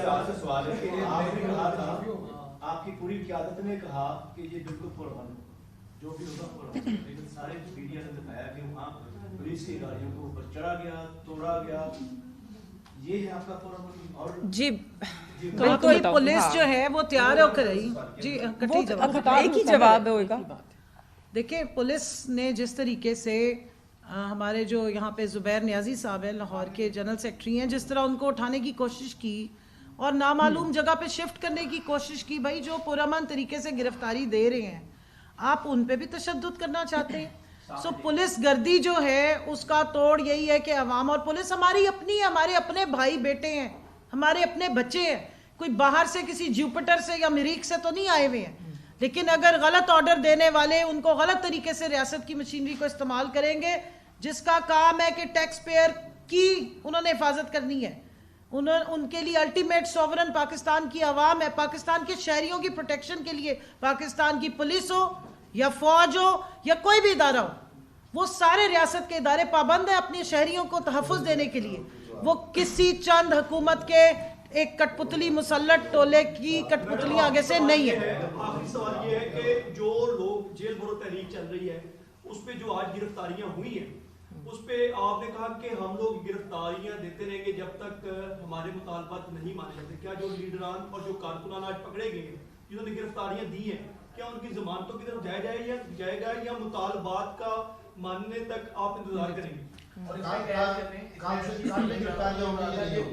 आपसे सवाल है कि आपने कहा था, आपकी पूरी क़यादत ने कहा कि ये बिल्कुल पुरअमन जो भी होगा पुरअमन, लेकिन सारे मीडिया ने दिखाया कि वहाँ पुलिस की गाड़ियों को ऊपर चढ़ा गया, तोड़ा गया। ये है आपका पुरअमन? और जी बिल्कुल पुलिस जो है वो तैयार होकर रही जी। एक ही जवाब होगा। देखिए, पुलिस ने जिस तरीके से हमारे जो यहाँ पे जुबैर नियाजी साहब हैं, लाहौर के जनरल सेक्रेटरी हैं, जिस तरह उनको उठाने की कोशिश की और नामालूम जगह पे शिफ्ट करने की कोशिश की, भाई जो पुरअमन तरीके से गिरफ्तारी दे रहे हैं आप उन पे भी तशद्दुद करना चाहते हैं। सो पुलिस गर्दी जो है उसका तोड़ यही है कि अवाम और पुलिस हमारी अपनी है, हमारे अपने भाई बेटे हैं, हमारे अपने बच्चे हैं, कोई बाहर से किसी जुपिटर से या मरीख से तो नहीं आए हुए हैं। लेकिन अगर गलत ऑर्डर देने वाले उनको गलत तरीके से रियासत की मशीनरी को इस्तेमाल करेंगे, जिसका काम है कि टैक्स पेयर की उन्होंने हिफाजत करनी है, उनके लिए अल्टीमेट सॉवरन पाकिस्तान की आवाम है, पाकिस्तान के शहरियों की प्रोटेक्शन के लिए पाकिस्तान की पुलिस हो या फौज हो या कोई भी इदारा हो, वो सारे रियासत के इदारे पाबंद है अपने शहरियों को तहफ़्फ़ुज़ देने के लिए। वो किसी चंद हुकूमत के एक कठपुतली मुसल्लत टोले की कठपुतली आगे से नहीं है। आखिरी सवाल ये है कि जो लोग जेल भरो तहरीक चल रही है उस पे जो आज गिरफ्तारियां हुई हैं, उस पे आपने कहा कि हम लोग गिरफ्तारियां देते रहेंगे जब तक हमारे मुतालबात नहीं माने जाते। क्या जो लीडरान और जो कारकुनान आज पकड़े गए हैं जिन्होंने गिरफ्तारियां दी हैं, क्या उनकी जमानतों की तरफ जाएगा या मुतालबात का मानने तक आप इंतजार करेंगे? और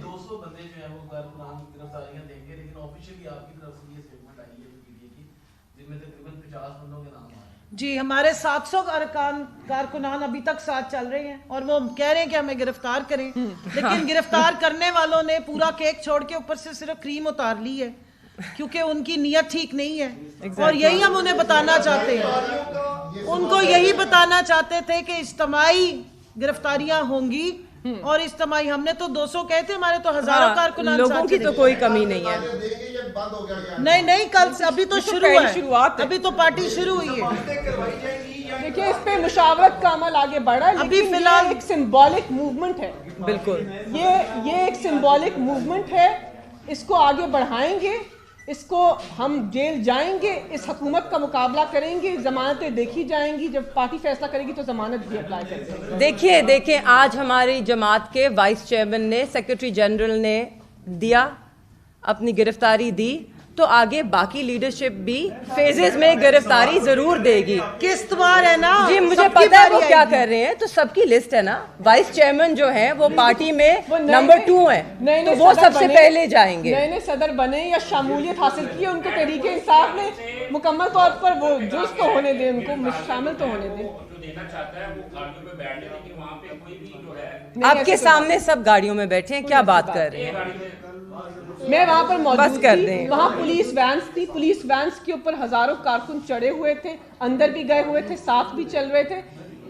200 बंदे जो है वो कारकुनान गिरफ्तारियां देंगे, लेकिन ऑफिशियली आपकी तरफ से ये स्टेटमेंट आई है पीडीए की, जिनमें तकरीबन 50 बंदों के नाम आ रहे हैं। जी, हमारे 700 कारकुनान अभी तक साथ चल रहे हैं और वो कह रहे हैं कि हमें गिरफ्तार करें, लेकिन गिरफ्तार करने वालों ने पूरा केक छोड़ के ऊपर से सिर्फ क्रीम उतार ली है, क्योंकि उनकी नीयत ठीक नहीं है। और यही हम उन्हें बताना चाहते हैं, उनको यही बताना चाहते थे कि इज्तिमाई गिरफ्तारियां होंगी और इज्तिमाई, हमने तो 200 कहे थे, हमारे तो हजारों कारकुनान लोगों की तो कोई कमी नहीं है। नहीं, कल से अभी तो शुरू है, शुरुआत अभी तो पार्टी शुरू हुई है। देखिए, इस पे मुशावरत का अमल आगे बढ़ा है, अभी फिलहाल एक सिंबॉलिक मूवमेंट है। बिल्कुल, ये एक सिंबॉलिक मूवमेंट है, इसको आगे बढ़ाएंगे, इसको हम जेल जाएंगे, इस हुकूमत का मुकाबला करेंगे, जमानतें देखी जाएंगी, जब पार्टी फैसला करेगी तो जमानत भी अप्लाई करेंगे। देखिए आज हमारी जमात के वाइस चेयरमैन ने, सेक्रेटरी जनरल ने दिया, अपनी गिरफ्तारी दी, तो आगे बाकी लीडरशिप भी फेजेस में गिरफ्तारी जरूर देगी। किस्तवार है ना जी, मुझे पता है वो क्या कर रहे हैं, तो सबकी लिस्ट है ना। वाइस चेयरमैन जो है वो पार्टी में नंबर 2 है, तो वो सबसे पहले जाएंगे। नए नए सदर बने या शामूलियत हासिल की, उनको तहरीके इंसाफ ने मुकम्मल तौर पर वो जुज़ तो होने दें, उनको शामिल तो होने दें। आपके सामने सब गाड़ियों में बैठे हैं, क्या बात कर रहे हैं? मैं वहाँ पर मौजूद थी, वहाँ पुलिस वैन्स थी, पुलिस वैन्स के ऊपर हजारों कारकुन चढ़े हुए थे, अंदर भी गए हुए थे, साथ भी चल रहे थे।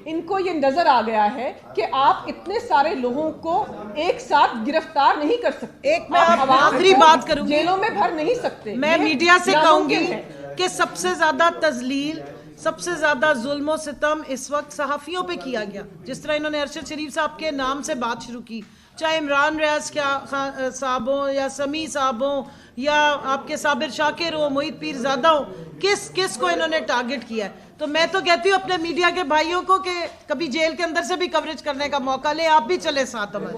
इनको ये नजर आ गया है कि आप इतने सारे लोगों को एक साथ गिरफ्तार नहीं कर सकते, एक मैं आखिरी बात करूंगी, जेलों में भर नहीं सकते। मैं मीडिया से कहूंगी कि सबसे ज्यादा तजलील, सबसे ज्यादा जुल्म सितम इस वक्त सहाफियों पे किया गया। जिस तरह इन्होंने अरशद शरीफ साहब के नाम से बात शुरू की, चाहे इमरान रियाज साहब हो या समी साहब हो या आपके साबिर शाकिर हो, मोहित पीरजादा हो, किस को इन्होंने टारगेट किया है। तो मैं तो कहती हूँ अपने मीडिया के भाइयों को कि कभी जेल के अंदर से भी कवरेज करने का मौका ले, आप भी चले साथ हमारे।